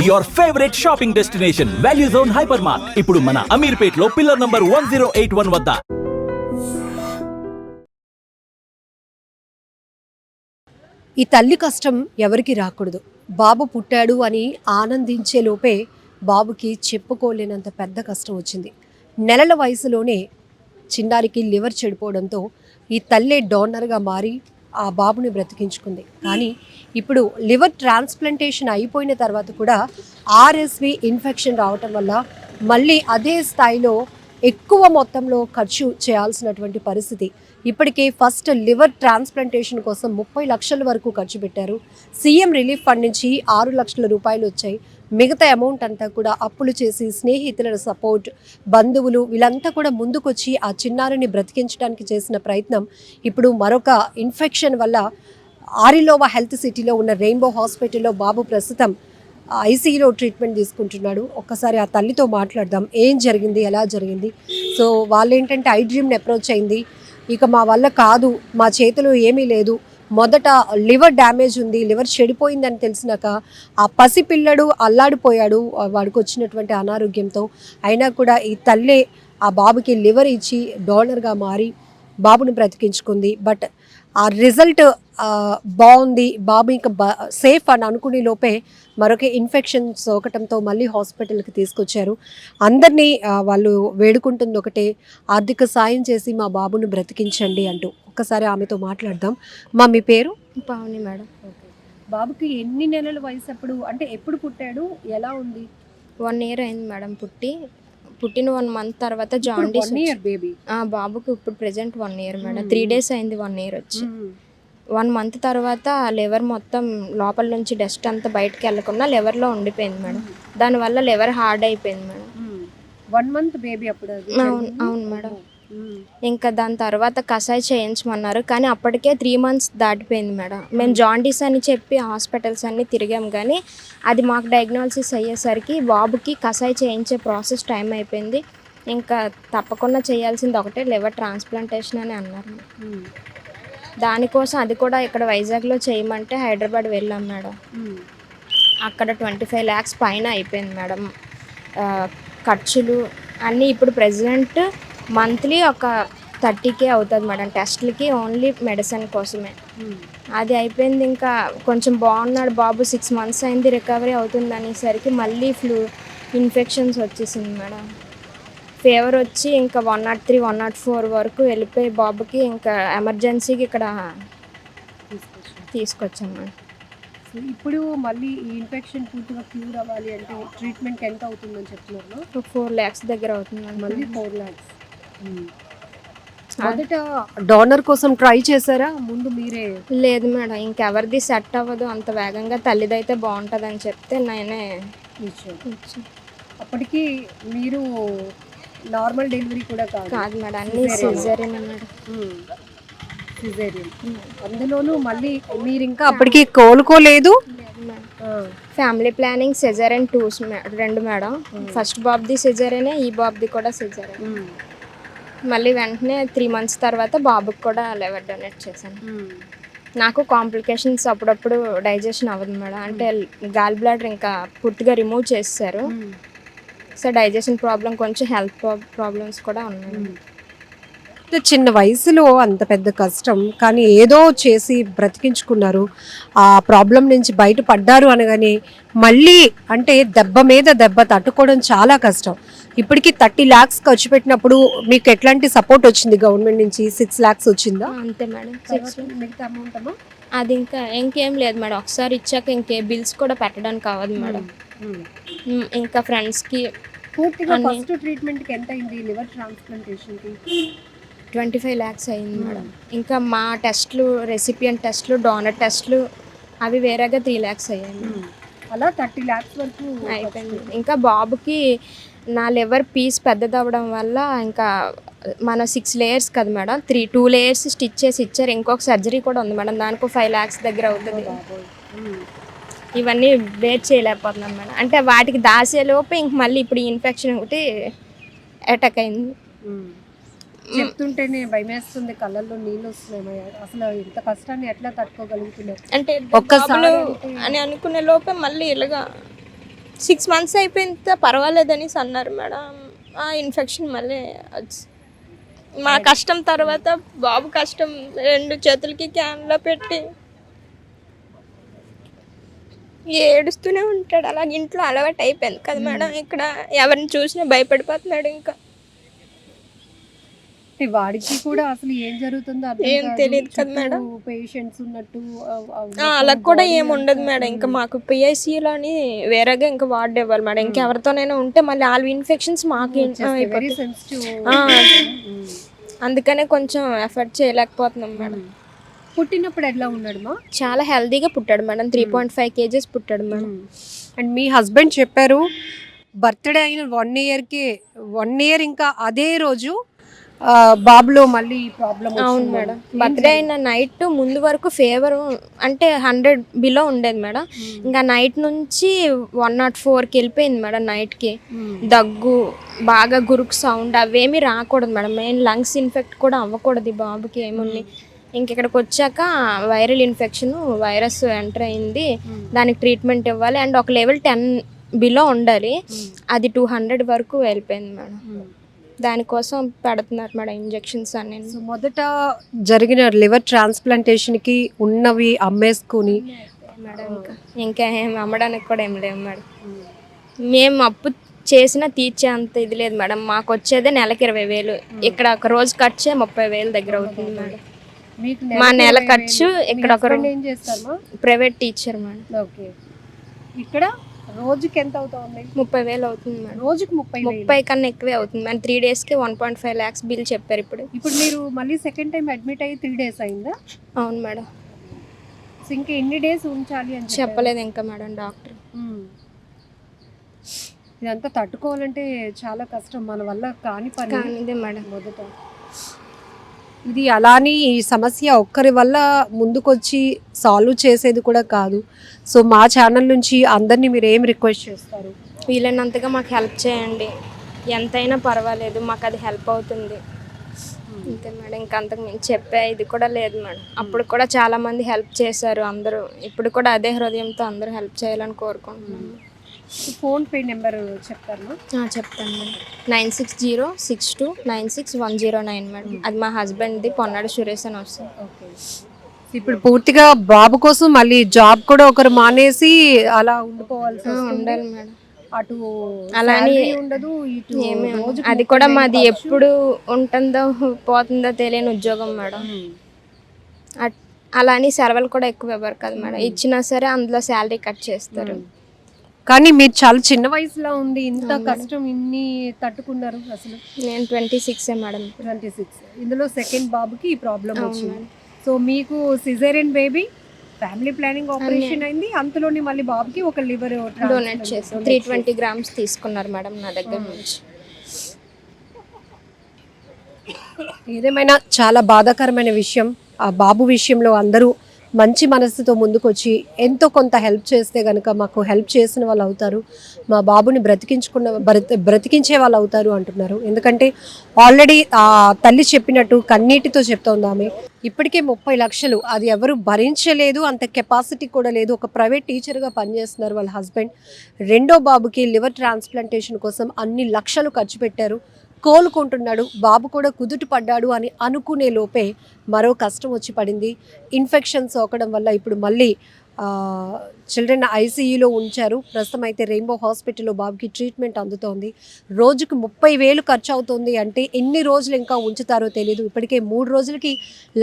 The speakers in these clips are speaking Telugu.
Your favourite shopping destination value zone hyper mart ఇప్పుడు మన అమీర్పేట్ లో పిల్లర్ నంబర్ 1081 వద్ద. ఈ తల్లి కష్టం ఎవరికి రాకూడదు. బాబు పుట్టాడు అని ఆనందించే లోపే బాబుకి చెప్పుకోలేనంత పెద్ద కష్టం వచ్చింది. నెలల వయసులోనే చిన్నారికి లివర్ చెడిపోవడంతో ఈ తల్లే డోనర్గా మారి ఆ బాబుని బ్రతికించుకుంది. కానీ ఇప్పుడు లివర్ ట్రాన్స్ప్లాంటేషన్ అయిపోయిన తర్వాత కూడా ఆర్ఎస్వి ఇన్ఫెక్షన్ రావటం వల్ల మళ్ళీ అదే స్థాయిలో ఎక్కువ మొత్తంలో ఖర్చు చేయాల్సినటువంటి పరిస్థితి. ఇప్పటికే ఫస్ట్ లివర్ ట్రాన్స్ప్లాంటేషన్ కోసం 30 లక్షల వరకు ఖర్చు పెట్టారు. సీఎం రిలీఫ్ ఫండ్ నుంచి 6 లక్షల రూపాయలు వచ్చాయి. మిగతా అమౌంట్ అంతా కూడా అప్పులు చేసి స్నేహితుల సపోర్ట్, బంధువులు వీళ్ళంతా కూడా ముందుకొచ్చి ఆ చిన్నారిని బ్రతికించడానికి చేసిన ప్రయత్నం ఇప్పుడు మరొక ఇన్ఫెక్షన్ వల్ల ఆరిలోవా హెల్త్ సిటీలో ఉన్న రెయిన్బో హాస్పిటల్లో బాబు ప్రస్తుతం ఐసీయూలో ట్రీట్మెంట్ తీసుకుంటున్నాడు. ఒక్కసారి ఆ తల్లితో మాట్లాడదాం. ఏం జరిగింది, ఎలా జరిగింది. సో వాళ్ళు ఏంటంటే ఐడ్రీమ్ని అప్రోచ్ అయింది. ఇక మా వల్ల కాదు, మా చేతిలో ఏమీ లేదు, మొదట లివర్ డ్యామేజ్ ఉంది, లివర్ చెడిపోయిందని తెలిసినాక ఆ పసిపిల్లడు అల్లాడిపోయాడు వాడికి వచ్చినటువంటి అనారోగ్యంతో. అయినా కూడా ఈ తల్లే ఆ బాబుకి లివర్ ఇచ్చి డోనర్గా మారి బాబుని బ్రతికించుకుంది. బట్ ఆ రిజల్ట్ బాగుంది, బాబు ఇంకా సేఫ్ అని అనుకునే లోపే మరొక ఇన్ఫెక్షన్ సోకటంతో మళ్ళీ హాస్పిటల్కి తీసుకొచ్చారు. అందరినీ వాళ్ళు వేడుకుంటుంది ఒకటే, ఆర్థిక సాయం చేసి మా బాబుని బ్రతికించండి అంటూ. ఒక్కసారి ఆమెతో మాట్లాడదాం. మీ పేరు? పావని మేడం. ఓకే. బాబుకి ఎన్ని నెలల వయసు అప్పుడు, అంటే ఎప్పుడు పుట్టాడు, ఎలా ఉంది? 1 year అయింది మేడం. పుట్టిన 1 month తర్వాత జాండీస్. బేబీ బాబుకి ఇప్పుడు ప్రెజెంట్ 1 year మేడం. 3 days అయింది 1 year వచ్చి. 1 month తర్వాత లివర్ మొత్తం లోపల నుంచి డస్ట్ అంతా బయటకు వెళ్ళకుండా లివర్లో ఉండిపోయింది మేడం. దానివల్ల లివర్ హార్డ్ అయిపోయింది మేడం. 1 month బేబీ అప్పుడు? అవును మేడం. ఇంకా దాని తర్వాత కషాయ చేయించమన్నారు, కానీ అప్పటికే 3 months దాటిపోయింది మేడం. మేము జాండీస్ అని చెప్పి హాస్పిటల్స్ అన్నీ తిరిగాం, కానీ అది మాకు డయాగ్నోసిస్ అయ్యేసరికి బాబుకి కషాయ చేయించే ప్రాసెస్ టైం అయిపోయింది. ఇంకా తప్పకుండా చేయాల్సింది ఒకటే లివర్ ట్రాన్స్ప్లాంటేషన్ అని అన్నారు. దానికోసం అది కూడా ఇక్కడ వైజాగ్లో చేయమంటే హైదరాబాద్ వెళ్ళాం మేడం. అక్కడ 25 lakhs పైన అయిపోయింది మేడం ఖర్చులు అన్నీ. ఇప్పుడు ప్రెజెంట్ మంత్లీ ఒక 30K అవుతుంది మేడం టెస్ట్లకి, ఓన్లీ మెడిసిన్ కోసమే. అది అయిపోయింది. ఇంకా కొంచెం బాగున్నాడు బాబు, 6 months అయింది, రికవరీ అవుతుంది అనేసరికి మళ్ళీ ఇన్ఫెక్షన్స్ వచ్చేసింది మేడం. ఫీవర్ వచ్చి ఇంకా 103, 104 వరకు వెళ్ళిపోయి బాబుకి ఇంకా ఎమర్జెన్సీకి ఇక్కడ తీసుకొచ్చాం మేడం. ఇప్పుడు మళ్ళీ ఈ ఇన్ఫెక్షన్ పూర్తిగా క్యూర్ అవ్వాలి అంటే ట్రీట్మెంట్ ఎంత అవుతుందని చెప్తున్నారు? 4 lakhs దగ్గర అవుతుంది. మళ్ళీ 4 lakhs. మొదట డోనర్ కోసం ట్రై చేశారా ముందు మీరే? లేదు మేడం, ఇంకెవరిది సెట్ అవ్వదు అంత వేగంగా, తల్లిదైతే బాగుంటుంది అని చెప్తే నేనే ఇచ్చాను. అప్పటికి మీరు నార్మల్ డెలివరీ కూడా కాదు మేడం, అన్ని సిజేరియన్ మేడం. అందులోనూ మళ్ళీ మీరు ఇంకా అప్పటికి కోలుకోలేదు. Family planning caesarean 2 madam. First బాబుది సిజేరియనే, ఈ బాబుది కూడా సిజేరియన్. మళ్ళీ వెంటనే 3 months తర్వాత బాబుకి కూడా లివర్ డొనేట్ చేశాను. నాకు కాంప్లికేషన్స్ అప్పుడప్పుడు డైజెషన్ అవ్వదు మేడం, అంటే గాల్ బ్లాడర్ ఇంకా పూర్తిగా రిమూవ్ చేశారు. సో డైజెషన్ ప్రాబ్లం, కొంచెం హెల్త్ ప్రాబ్లమ్స్ కూడా ఉన్నాయి. చిన్న వయసులో అంత పెద్ద కష్టం, కానీ ఏదో చేసి బ్రతికించుకున్నారు. ఆ ప్రాబ్లం నుంచి బయటపడ్డారు అనగానే మళ్ళీ అంటే దెబ్బ మీద దెబ్బ తట్టుకోవడం చాలా కష్టం. ఇప్పటికి 30 lakhs ఖర్చు పెట్టినప్పుడు మీకు ఎట్లాంటి సపోర్ట్ వచ్చింది గవర్నమెంట్ నుంచి? 6 lakhs వచ్చిందా? అంతే మేడం. మిగతా అమౌంట్ అమ్మా అది ఇంకేం లేదు మేడం. ఒకసారి ఇచ్చాక ఇంకే బిల్స్ కూడా పెట్టడానికి అవ్వదు మేడం. ఇంకా ఫ్రెండ్స్కి పూర్తిగా ఫస్ట్ ట్రీట్మెంట్కి ఎంత అయింది లివర్ ట్రాన్స్ప్లాంటేషన్కి? 25 lakhs అయింది మేడం. ఇంకా మా టెస్ట్లు, రెసిపియెంట్ టెస్ట్లు, డోనర్ టెస్ట్లు అవి వేరేగా 3 lakhs అయ్యాయి. అలా 30 lakhs వరకు అయిపోయింది. ఇంకా బాబుకి నా లివర్ పీస్ పెద్దదవ్వడం వల్ల ఇంకా మన 6 layers కదా మేడం, 2 layers స్టిచ్ చేసి ఇచ్చారు. ఇంకొక సర్జరీ కూడా ఉంది మేడం, దానికి 5 lakhs దగ్గర అవుతుంది. ఇవన్నీ వేట్ చేయలేకపోతున్నాను మేడం. అంటే వాటికి దాసేలోపు ఇంక మళ్ళీ ఇప్పుడు ఇన్ఫెక్షన్ ఒకటి అటాక్ అయింది. చెప్తుంటేనే భయమేస్తుంది, కళ్ళల్లో నీళ్ళు వస్తున్నాయి. అసలు ఇంత కష్టాన్ని ఎట్లా తట్టుకోగలుగుతున్నారు? అంటే ఒక్కసారి అని అనుకునే లోపే మళ్ళీ ఇలాగా 6 months అయిపోయిన పర్వాలేదనేసి అన్నారు మేడం. ఆ ఇన్ఫెక్షన్ మళ్ళీ మా కష్టం తర్వాత బాబు కష్టం 2 చేతులకి క్యాన్లో పెట్టి ఏడుస్తూనే ఉంటాడు. అలాగే ఇంట్లో అలవాటు అయిపోయింది కదా మేడం. ఇక్కడ ఎవరిని చూసినా భయపడిపోతున్నాడు. ఇంకా వాడికి కూడా అసలు ఏం జరుగుతుందో ఏం తెలియదు కదా మేడం. పేషెంట్స్ ఉన్నట్టు అలా కూడా ఏమి ఉండదు మేడం. ఇంకా మాకు పిఐసిలోని వేరేగా ఇంకా వార్డు ఇవ్వాలి మేడం. ఇంకెవరితోనైనా ఉంటే మళ్ళీ వాళ్ళ ఇన్ఫెక్షన్స్ మాకు వెరీ సెన్సిటివ్. అందుకనే కొంచెం ఎఫర్ట్ చేయలేకపోతున్నాం మేడం. పుట్టినప్పుడు ఎట్లా ఉన్నాడు మా? చాలా హెల్తీగా పుట్టాడు మేడం. 3.5 kgs పుట్టాడు మేడం. అండ్ మీ హస్బెండ్ చెప్పారు బర్త్డే అయిన 1 yearకి 1 year ఇంకా అదే రోజు బాబులో మళ్ళీ ప్రాబ్లం. అవును మేడం. బర్త్డే అయిన నైట్ ముందు వరకు ఫీవర్ అంటే 100 బిలో ఉండేది మేడం. ఇంకా నైట్ నుంచి 104కి వెళ్ళిపోయింది మేడం. నైట్కి దగ్గు, బాగా గురుకు సౌండ్ అవేమీ రాకూడదు మేడం. మెయిన్ లంగ్స్ ఇన్ఫెక్ట్ కూడా అవ్వకూడదు ఈ బాబుకి ఏముంది. ఇంకెక్కడికి వచ్చాక వైరల్ ఇన్ఫెక్షన్ వైరస్ ఎంటర్ అయింది. దానికి ట్రీట్మెంట్ ఇవ్వాలి. అండ్ ఒక లెవెల్ 10 బిలో ఉండాలి. అది 200 వరకు వెళ్ళిపోయింది మేడం. దానికోసం పెడుతున్నారు మేడం ఇంజెక్షన్స్ అన్ని. సో మొదట జరిగిన లివర్ ట్రాన్స్ప్లాంటేషన్కి ఉన్నవి అమ్మేసుకుని మేడం ఇంకా ఏం అమ్మడానికి కూడా ఏం లేవు మేడం. మేము అప్పు చేసినా తీర్చే అంత ఇది లేదు మేడం. మాకు వచ్చేదే నెలకి 20,000. ఇక్కడ ఒక రోజు ఖర్చే 30,000 దగ్గర అవుతుంది మేడం. మా నెల ఖర్చు ఇక్కడ ఒక ఏం చేస్తారు? Private teacher madam. ఓకే. ఇక్కడ రోజుకి ఎంత అవుతుంది? 30,000 అవుతుంది మేడం. రోజుకి 30 కన్నా ఎక్కువే అవుతుంది మేడం. 3 daysకి 1.5 lakhs బిల్ చెప్పారు. ఇప్పుడు మీరు మళ్ళీ సెకండ్ టైం అడ్మిట్ అయ్యి 3 days అయిందా? అవును మేడం. ఇంకా ఎన్ని డేస్ ఉంచాలి అని చెప్పలేదు ఇంకా మేడం డాక్టర్. ఇదంతా తట్టుకోవాలంటే చాలా కష్టం, మన వల్ల కాని పని కానిదే మేడం. మొదట ఇది అలాని ఈ సమస్య ఒక్కరి వల్ల ముందుకొచ్చి సాల్వ్ చేసేది కూడా కాదు. సో మా ఛానల్ నుంచి అందరినీ మీరు ఏం రిక్వెస్ట్ చేస్తారు? వీలైనంతగా మాకు హెల్ప్ చేయండి. ఎంతైనా పర్వాలేదు, మాకు అది హెల్ప్ అవుతుంది అంతే మేడం. ఇంకా అంతకు మించి చెప్పే ఇది కూడా లేదు మేడం. అప్పుడు కూడా చాలామంది హెల్ప్ చేశారు అందరూ. ఇప్పుడు కూడా అదే హృదయంతో అందరూ హెల్ప్ చేయాలని కోరుకుంటున్నాను. ఫోన్ పే నెంబర్ చెప్తాను. చెప్తాను మేడం. 9606296109 మేడం. అది మా హస్బెండ్ది, పొన్నాడు సురేష్ అని వస్తుంది. ఓకే. ఇప్పుడు పూర్తిగా బాబు కోసం మళ్ళీ జాబ్ కూడా ఒకరు మానేసి అలా ఉండిపోవాల్సి ఉండాలి మేడం. అటు అలానే ఉండదు, ఇటు అది కూడా మాది ఎప్పుడు ఉంటుందో పోతుందో తెలియని ఉద్యోగం మేడం. అలానే సెలవులు కూడా ఎక్కువ ఇవ్వరు కదా మేడం. ఇచ్చినా సరే అందులో శాలరీ కట్ చేస్తారు. కానీ మీరు చాలా చిన్న వయసులో ఉంది, ఇంత కష్టం ఇన్ని తట్టుకున్నారు. అసలు నేను 26 మేడం. 26. ఇందులో సెకండ్ బాబుకి ఈ ప్రాబ్లం వచ్చింది. సో మీకు caesarean baby, family planning operation అయింది, అంతలోనే మళ్ళీ బాబుకి ఒక లివర్ డొనేట్ చేసి 320 grams తీసుకున్నారు మేడం నా దగ్గర నుంచి. ఏదేమైనా చాలా బాధాకరమైన విషయం. ఆ బాబు విషయంలో అందరూ మంచి మనసుతో ముందుకొచ్చి ఎంతో కొంత హెల్ప్ చేస్తే కనుక మాకు హెల్ప్ చేసిన వాళ్ళు అవుతారు, మా బాబుని బ్రతికించే వాళ్ళు అవుతారు అంటున్నారు. ఎందుకంటే ఆల్రెడీ ఆ తల్లి చెప్పినట్టు కన్నీటితో చెప్తోంది ఆమె. ఇప్పటికే 30 లక్షలు అది ఎవరు భరించలేదు, అంత కెపాసిటీ కూడా లేదు. ఒక ప్రైవేట్ టీచర్గా పనిచేస్తున్నారు వాళ్ళ హస్బెండ్. రెండో బాబుకి లివర్ ట్రాన్స్ప్లాంటేషన్ కోసం అన్ని లక్షలు ఖర్చు పెట్టారు. కోలుకుంటున్నాడు, బాబు కూడా కుదుట పడ్డాడు అని అనుకునే లోపే మరో కష్టం వచ్చి పడింది. ఇన్ఫెక్షన్ సోకడం వల్ల ఇప్పుడు మళ్ళీ చిల్డ్రన్ ఐసీయూలో ఉంచారు. ప్రస్తుతం అయితే రెయిన్బో హాస్పిటల్లో బాబుకి ట్రీట్మెంట్ అందుతోంది. రోజుకు 30,000 ఖర్చు అవుతుంది అంటే ఎన్ని రోజులు ఇంకా ఉంచుతారో తెలియదు. ఇప్పటికే 3 రోజులకి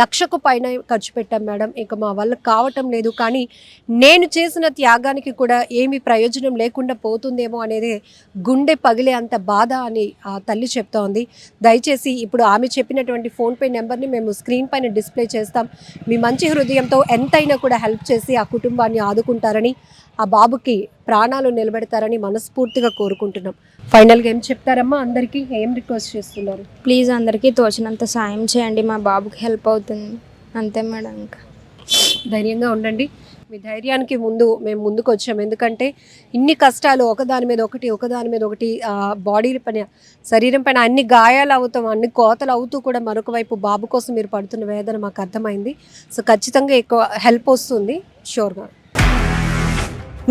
1,00,000కు పైన ఖర్చు పెట్టాం మేడం. ఇంకా మా వల్ల కావటం లేదు, కానీ నేను చేసిన త్యాగానికి కూడా ఏమీ ప్రయోజనం లేకుండా పోతుందేమో అనేది గుండె పగిలే అంత బాధ అని ఆ తల్లి చెప్తోంది. దయచేసి ఇప్పుడు ఆమె చెప్పినటువంటి ఫోన్పే నెంబర్ని మేము స్క్రీన్ పైన డిస్ప్లే చేస్తాం. మీ మంచి హృదయంతో ఎంతైనా కూడా హెల్ప్ చేసి ఆ కుటుంబాన్ని ఆదుకుంటారని, ఆ బాబుకి ప్రాణాలు నిలబెడతారని మనస్ఫూర్తిగా కోరుకుంటున్నాం. ఫైనల్గా ఏం చెప్తారమ్మా? అందరికీ ఏం రిక్వెస్ట్ చేస్తున్నారు? ప్లీజ్ అందరికీ తోచినంత సాయం చేయండి, మా బాబుకి హెల్ప్ అవుతుంది అంతే మేడం. ఇంకా ధైర్యంగా ఉండండి. మీ ధైర్యానికి మేము ముందుకు వచ్చాం. ఎందుకంటే ఇన్ని కష్టాలు ఒకదాని మీద ఒకటి బాడీ పైన, శరీరం పైన అన్ని గాయాలు అవుతాం, అన్ని కోతలు అవుతూ కూడా మరొక వైపు బాబు కోసం మీరు పడుతున్న వేదన మాకు అర్థమైంది. సో ఖచ్చితంగా ఎక్కువ హెల్ప్ వస్తుంది షూర్గా.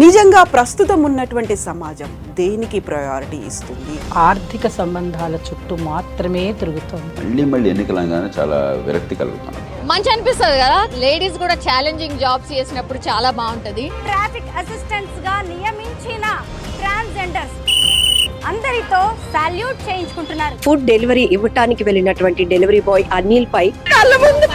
నిజంగా ప్రస్తుతం ఉన్నటువంటి సమాజం దేనికి ప్రయారిటీ ఇస్తుంది? ఆర్థిక సంబంధాల చుట్టూ మాత్రమే తిరుగుతోంది. మళ్ళీ ఎన్నికలంగానే చాలా విరక్తి కలుగుతున్నాం. మంచి అనిపిస్తుంది కదా, లేడీస్ కూడా ఛాలెంజింగ్ జాబ్స్ చేసినప్పుడు చాలా బాగుంటది. ట్రాఫిక్ అసిస్టెంట్స్ గా నియమించిన ట్రాన్స్జెండర్స్ అందరితో సాల్యూట్ చేయించుకుంటున్నారు. ఫుడ్ డెలివరీ ఇవ్వటానికి వెళ్ళినటువంటి డెలివరీ బాయ్ అనిల్ పై కళ్ళ ముందు